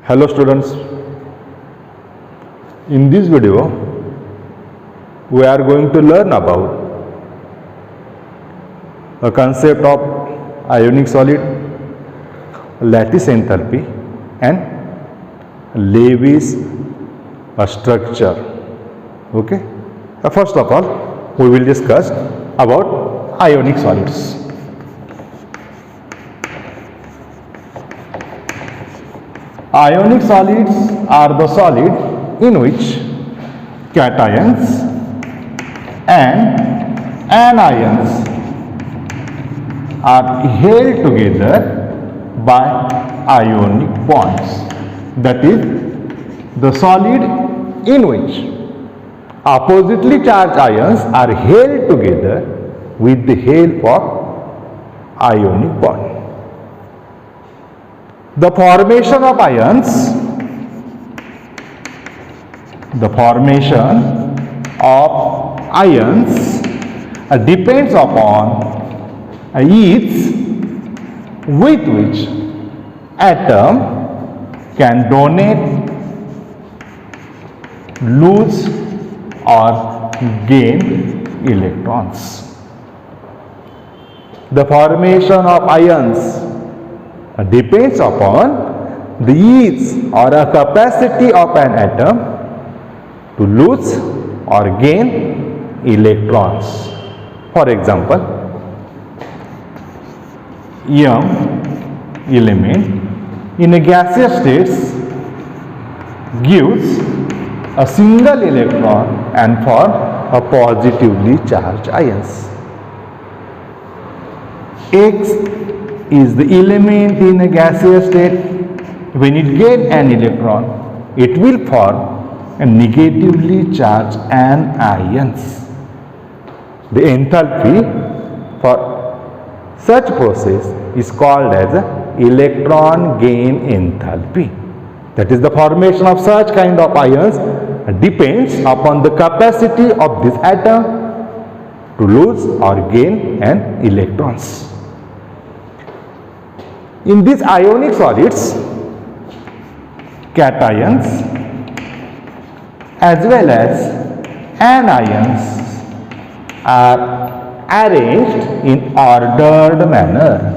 Hello students, in this video we are going to learn about a concept of ionic solid, lattice enthalpy and Lewis structure. Okay, first of all we will discuss about ionic solids. Ionic solids are the solid in which cations and anions are held together by ionic bonds. That is, the solid in which oppositely charged ions are held together with the help of ionic bond. The formation of ions, depends upon ease with which atom can donate, lose or gain electrons. The formation of ions depends upon the ease or a capacity of an atom to lose or gain electrons. For example, M element in a gaseous state gives a single electron and forms a positively charged ions. X is the element in a gaseous state. When it gains an electron, it will form a negatively charged anions. The enthalpy for such process is called as electron gain enthalpy. That is, the formation of such kind of ions depends upon the capacity of this atom to lose or gain an electrons. In these ionic solids, cations as well as anions are arranged in ordered manner.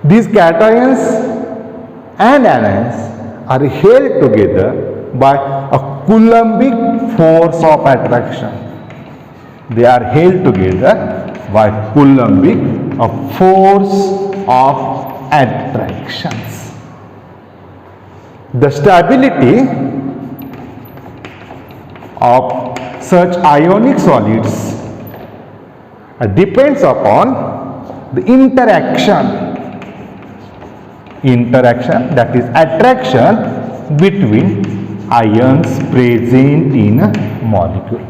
These cations and anions are held together by a Coulombic force of attraction. They are held together by Coulombic force of attractions. The stability of such ionic solids depends upon the interaction, that is attraction between ions present in a molecule.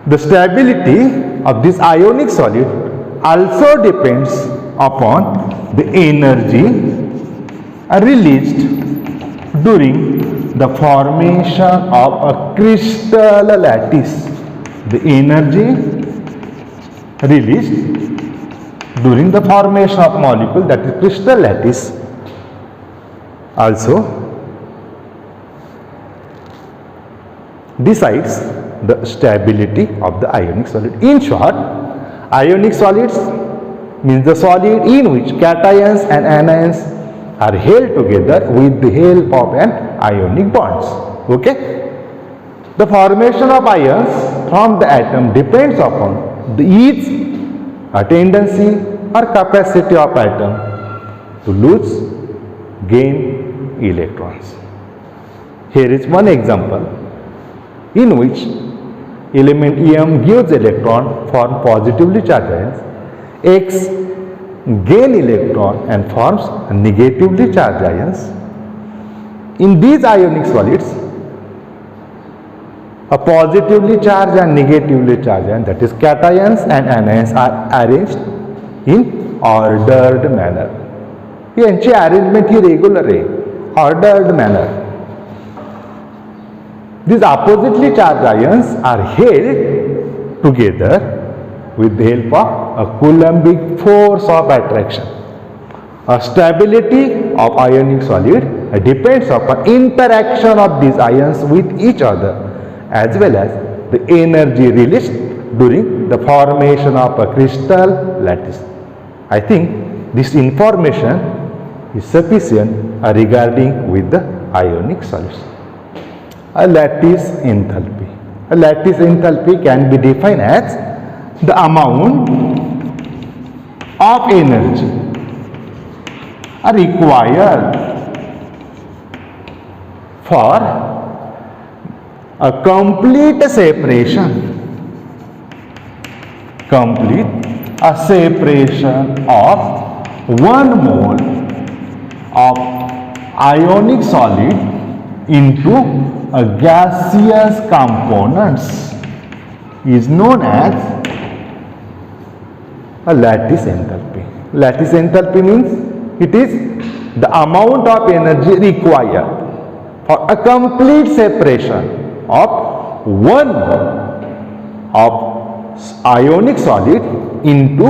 The stability of this ionic solid also depends upon the energy released during the formation of a crystal lattice. The energy released during the formation of molecule, that is crystal lattice, also decides the stability of the ionic solid. In short, ionic solids means the solid in which cations and anions are held together with the help of an ionic bonds. Okay? The formation of ions from the atom depends upon the ease, a tendency or capacity of atom to lose, gain electrons. Here is one example in which element M gives electron form positively charged ions, X gain electron and forms negatively charged ions. In these ionic solids, a positively charged and negatively charged ion, that is cations and anions, are arranged in ordered manner. यांची arrangement ही regular आहे. ordered manner. These oppositely charged ions are held together with the help of a Coulombic force of attraction. A stability of ionic solid depends upon interaction of these ions with each other, as well as the energy released during the formation of a crystal lattice. I think this information is sufficient regarding with the ionic solids. A lattice enthalpy. A lattice enthalpy can be defined as the amount of energy required for a complete separation of 1 mole of ionic solid into a gaseous components is known as a lattice enthalpy. Lattice enthalpy means it is the amount of energy required for a complete separation of 1 mole of ionic solid into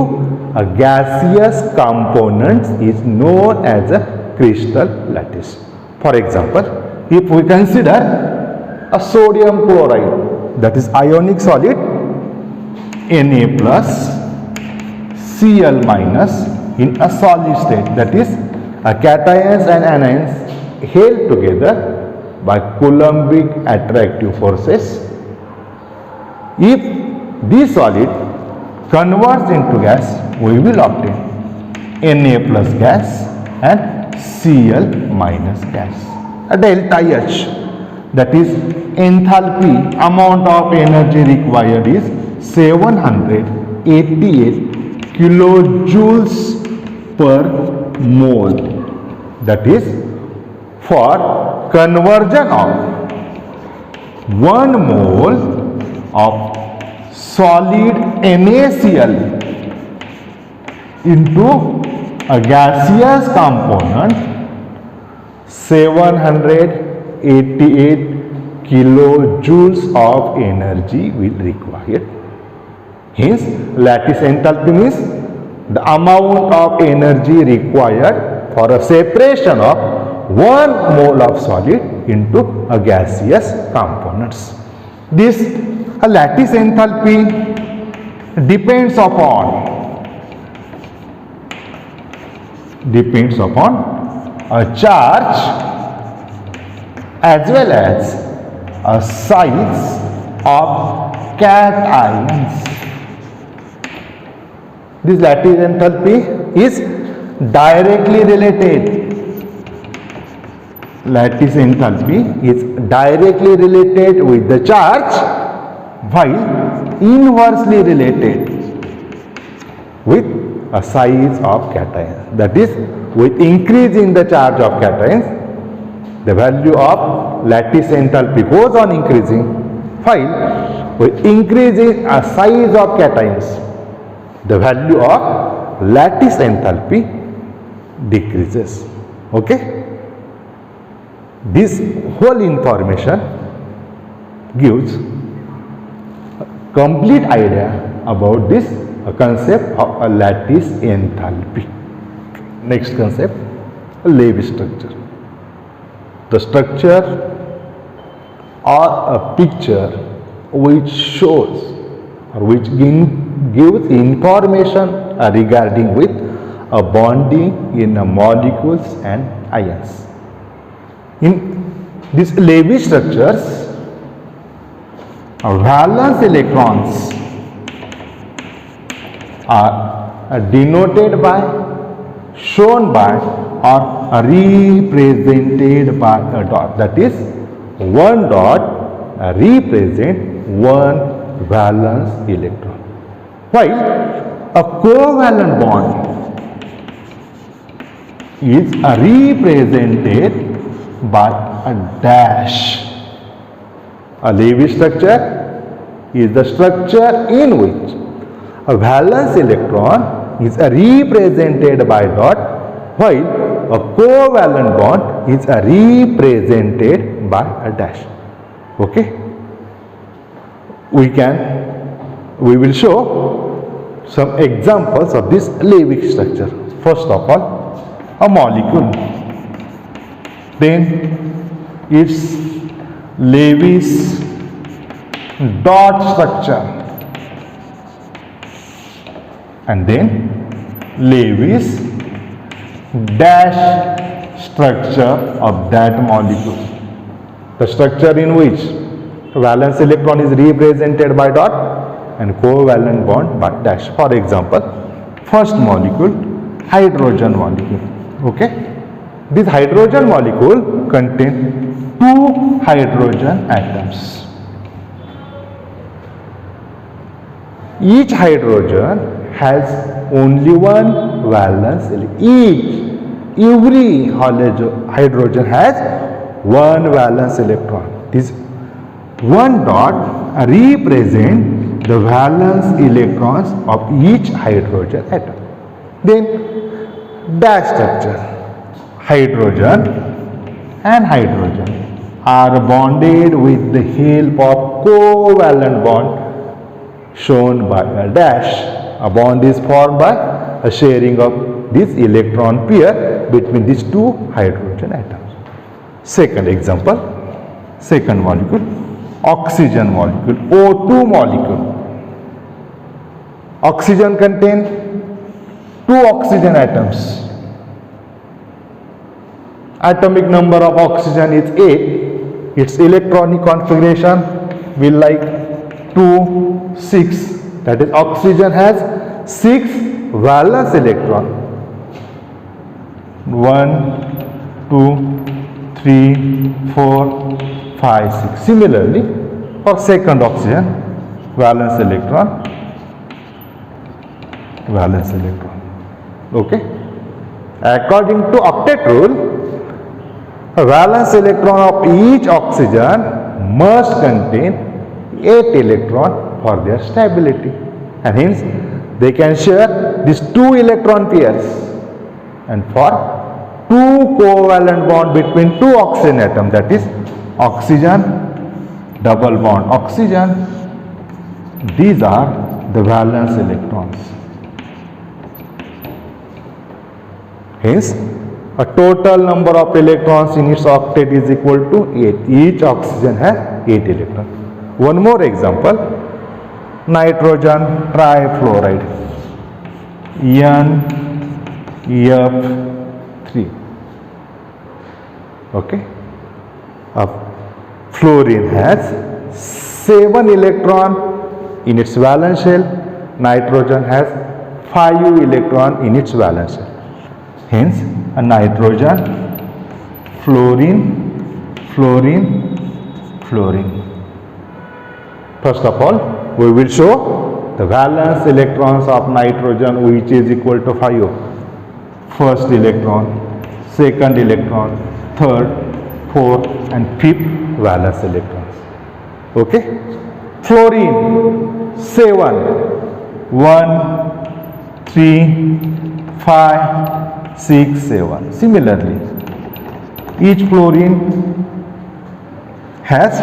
a gaseous component is known as a crystal lattice. For example, if we consider a sodium chloride, that is ionic solid, Na plus Cl minus in a solid state, that is cations and anions held together by Coulombic attractive forces. If this solid converts into gas, we will obtain Na plus gas and Cl minus gas. A delta H, that is enthalpy, amount of energy required is 788 kilojoules per mole, that is for conversion of 1 mole of solid NaCl into a gaseous component, 788 kilojoules of energy will require. Hence, lattice enthalpy means the amount of energy required for a separation of 1 mole of solid into a gaseous components. This lattice enthalpy depends upon a charge as well as a size of cations. This lattice enthalpy is directly related. Lattice enthalpy is directly related with the charge, while inversely related with a size of cations. That is, with increase in the charge of cations, the value of lattice enthalpy goes on increasing, while with increasing a size of cations, the value of lattice enthalpy decreases. Okay? This whole information gives a complete idea about this concept of a lattice enthalpy. Next concept, a Levy structure. The structure or a picture which shows or which gives information regarding with a bonding in molecules and ions. In these Levy structures, valence electrons are denoted by, shown by, or represented by a dot. That is, one dot represents one valence electron, while a covalent bond is represented by a dash. A Levy structure is the structure in which a valence electron is represented by dot, while a covalent bond is represented by a dash. Okay, we will show some examples of this Lewis structure. First of all, a molecule, then its Lewis dot structure, and then Lewis dash structure of that molecule. The structure in which valence electron is represented by dot and covalent bond by dash. For example, first molecule, hydrogen molecule. Okay, this hydrogen molecule contains 2 hydrogen atoms. Each hydrogen has only one valence electron. Every hydrogen has one valence electron. This one dot represents the valence electrons of each hydrogen atom. Then dash structure. Hydrogen and hydrogen are bonded with the help of covalent bond shown by a dash. A bond is formed by a sharing of this electron pair between these 2 hydrogen atoms. Second example, second molecule, oxygen molecule, O2 molecule. Oxygen contains 2 oxygen atoms. Atomic number of oxygen is 8. Its electronic configuration will like 2, 6. That is, oxygen has 6 valence electron. 1, 2, 3, 4, 5, 6. Similarly, for second oxygen, valence electron. Okay. According to octet rule, a valence electron of each oxygen must contain 8 electrons for their stability, and hence they can share these 2 electron pairs. And for 2 covalent bond between 2 oxygen atoms, that is oxygen double bond oxygen, these are the valence electrons. Hence a total number of electrons in its octet is equal to 8. Each oxygen has 8 electrons. One more example, nitrogen trifluoride, NF3. Okay, fluorine has 7 electron in its valence shell. Nitrogen has 5 electron in its valence shell. Hence, a nitrogen, fluorine, fluorine, fluorine. First of all, we will show the valence electrons of nitrogen, which is equal to 5. First electron, second electron, third, fourth and fifth valence electrons. Okay. Fluorine 7, 1, 3, 5, 6, 7. Similarly, each fluorine has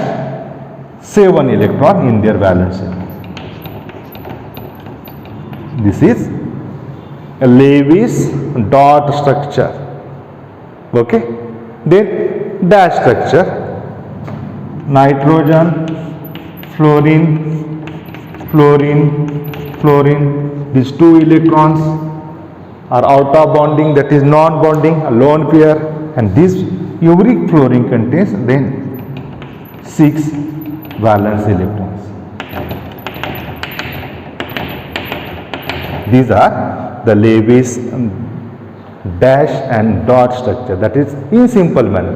7 electrons in their valence shell. This is a Lewis dot structure. Okay. Then dash structure. Nitrogen, fluorine, fluorine, fluorine. These 2 electrons are out of bonding, that is non-bonding, a lone pair, and this uric fluorine contains then 6 valence electrons. These are the Lewis dash and dot structure, that is in simple manner.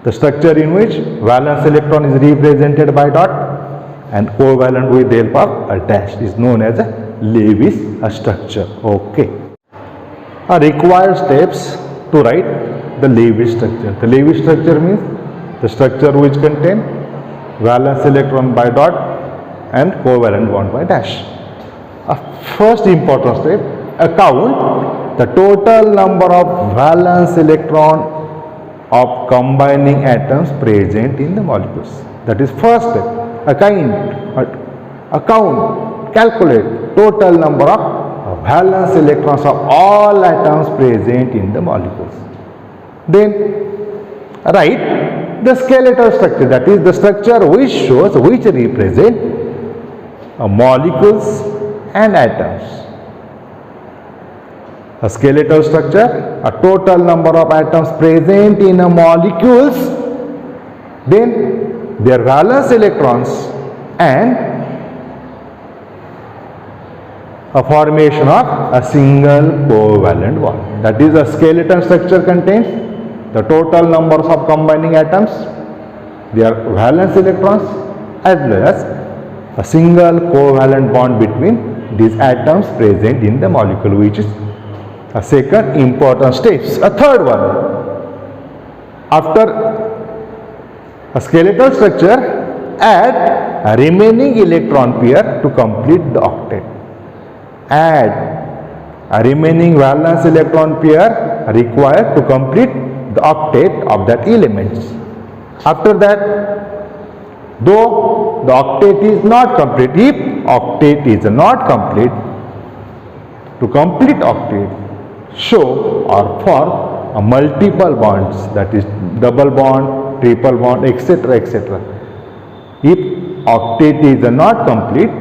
The structure in which valence electron is represented by dot and covalent with the help of a dash is known as a Lewis structure. Okay. Are required steps to write the Lewis structure. The Lewis structure means the structure which contain valence electron by dot and covalent bond by dash. A first important step, account the total number of valence electron of combining atoms present in the molecules. That is first step. Calculate total number of valence electrons of all atoms present in the molecules. Then write the skeletal structure, that is the structure which represent molecules and atoms. A skeletal structure, a total number of atoms present in a molecules, then their valence electrons, and a formation of a single covalent bond. That is, a skeleton structure contains the total numbers of combining atoms, their valence electrons, as well as a single covalent bond between these atoms present in the molecule, which is a second important step. A third one, after a skeletal structure, add a remaining electron pair to complete the octet. Add a remaining valence electron pair required to complete the octet of that elements. After that, though the octet is not complete, if octet is not complete, to complete octet, show or form a multiple bonds, that is double bond, triple bond, etc., etc. If octet is not complete,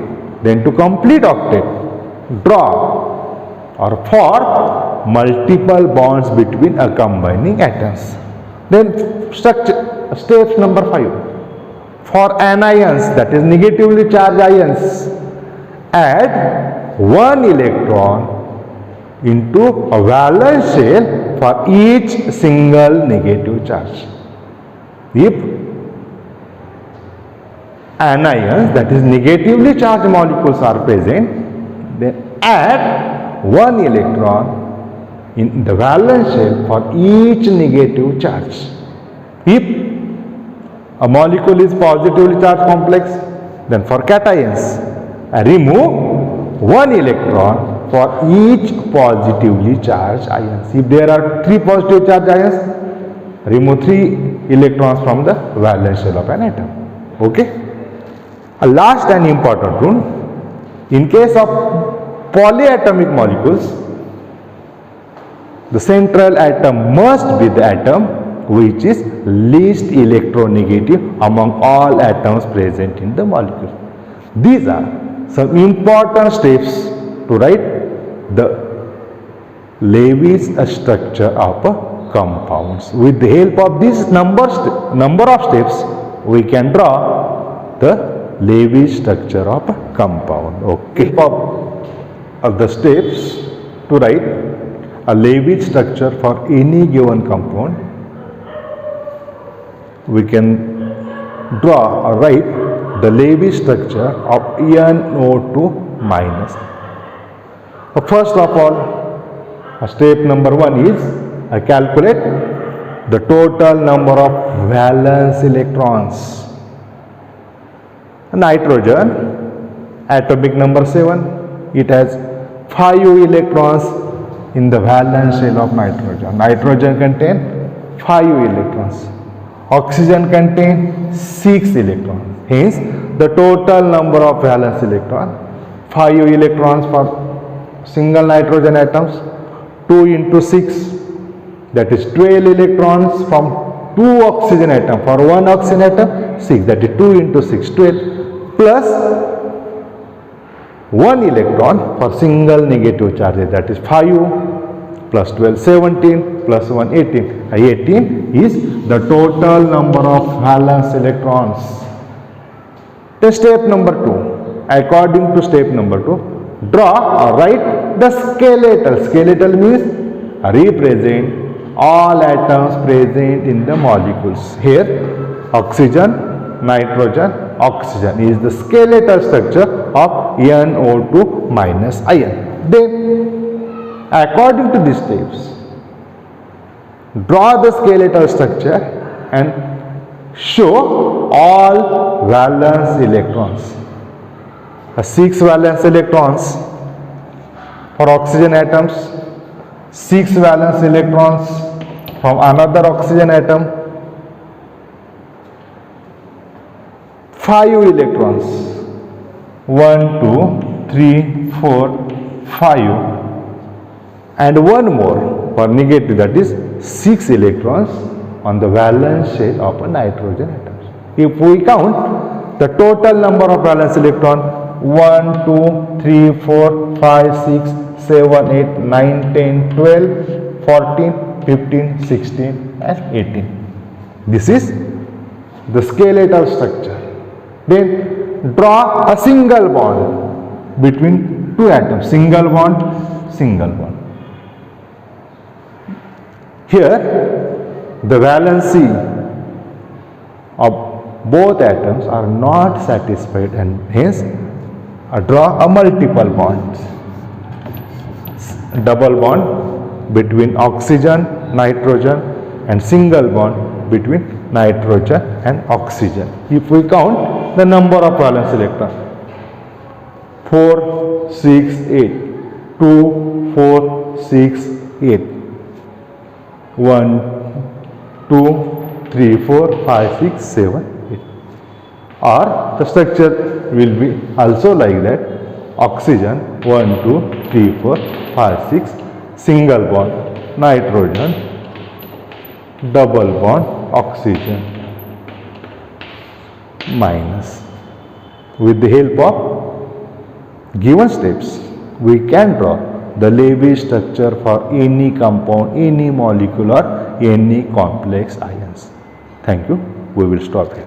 then to complete octet, draw or form multiple bonds between a combining atoms. Then structure step number 5. For anions, that is negatively charged ions, add one electron into a valence shell for each single negative charge. If anions, that is negatively charged molecules, are present, then add one electron in the valence shell for each negative charge. If a molecule is positively charged complex, then for cations, remove one electron for each positively charged ions. If there are 3 positive charged ions, remove 3 electrons from the valence shell of an atom. Okay? A last and important rule, in case of polyatomic molecules, the central atom must be the atom which is least electronegative among all atoms present in the molecule. These are some important steps to write the Levy's structure of compounds. With the help of this number of steps, we can draw the Levy's structure of compound. Okay. Of the steps to write a Levy's structure for any given compound, we can draw or write the Levy's structure of NO2 minus. First of all, step number 1 is calculate the total number of valence electrons. Nitrogen, atomic number 7, it has 5 electrons in the valence shell of nitrogen. Nitrogen contains 5 electrons. Oxygen contains 6 electrons. Hence, the total number of valence electrons, 5 electrons for single nitrogen atoms, 2 into 6, that is 12 electrons from 2 oxygen atom. For 1 oxygen atom, 6, that is 2 into 6, 12, plus 1 electron for single negative charges, that is 5 plus 12, 17, plus 1, 18. 18 is the total number of valence electrons. Step number 2. According to step number 2, draw or write the skeletal. Skeletal means represent all atoms present in the molecules. Here, oxygen, nitrogen, oxygen is the skeletal structure of NO2 minus ion. Then, according to these steps, draw the skeletal structure and show all valence electrons. 6 valence electrons for oxygen atoms, 6 valence electrons from another oxygen atom, 5 electrons, 1 2 3 4 5, and one more for negative, that is 6 electrons on the valence shell of a nitrogen atom. If we count the total number of valence electron, 1 2 3 4 5 6 7 8 9 10 12 14 15 16 and 18. This is the skeletal structure. Then draw a single bond between two atoms, single bond, single bond. Here the valency of both atoms are not satisfied, and hence draw a multiple bonds. Double bond between oxygen, nitrogen, and single bond between nitrogen and oxygen. If we count the number of valence electrons, 4 6 8, 2 4 6 8, 1 2 3 4 5 6 7 8, or the structure will be also like that: oxygen 1 2 3 4 5 6, single bond nitrogen, double bond oxygen minus. With the help of given steps, we can draw the Lewis structure for any compound, any molecule, or any complex ions. Thank you. We will stop here.